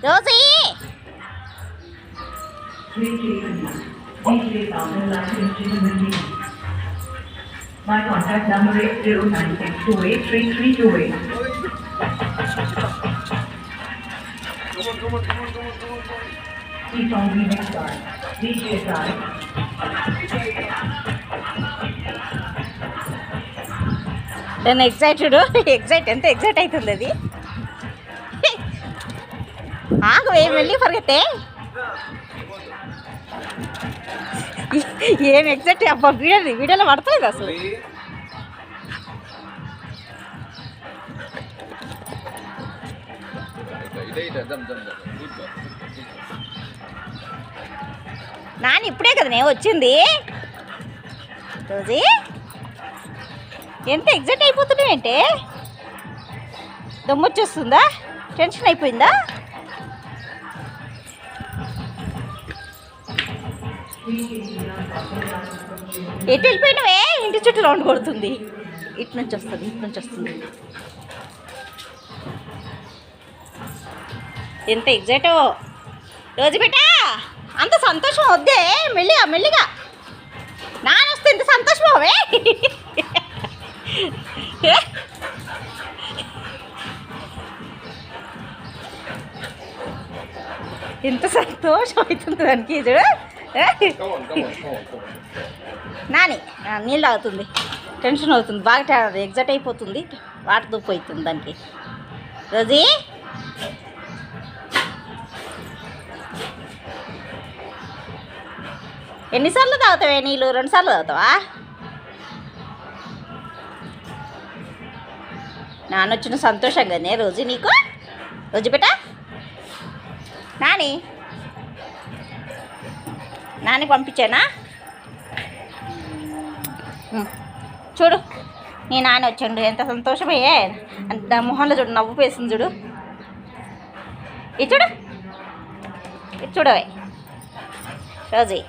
Rosie My contact number is 096283328. Please on the next line. DJ side. నేను excited ఎంత excite అవుతుంది అది. ఆగు వెళ్ళి పరిగెత్తే ఏం ఎగ్జైట్ అబ్బా వీడియోలో పడుతుంది అసలు. నాన్న ఇప్పుడే కదా నేను వచ్చింది. రోజీ ఎంత ఎగ్జైట్ అయిపోతున్నావు ఏంటే? దమ్మొచ్చేస్తుందా? టెన్షన్ అయిపోయిందా? ఎటు వెళ్ళిపోయినవే? ఇంటి చుట్టూ రౌండ్ కొడుతుంది. ఇటు నుంచి వస్తుంది. ఎంత ఎగ్జైటో రోజు బిడ్డ. అంత సంతోషం వద్దే, మెల్లిగా నాన్న వస్తే ఎంత సంతోషం అవే. ఎంత సంతోషం అవుతుంది దానికి. చూడు నాని నీళ్ళు అవుతుంది, టెన్షన్ అవుతుంది, బాగా ఎగ్జైట్ అయిపోతుంది, వాటర్ దుప్పు అవుతుంది దానికి. రోజీ ఎన్నిసార్లు తాగుతావే నీళ్ళు? 2 సార్లు తాగుతావా? నాన్న వచ్చిన సంతోషంగానే రోజు నీకు. రోజు బిడ్డ నాని పంపించానా? చూడు నీ నాన్న వచ్చాడు, ఎంత సంతోషమయ్యే. అంత మొహంలో చూడు నవ్వు పేసింది చూడు. ఇది చూడవే రోజీ.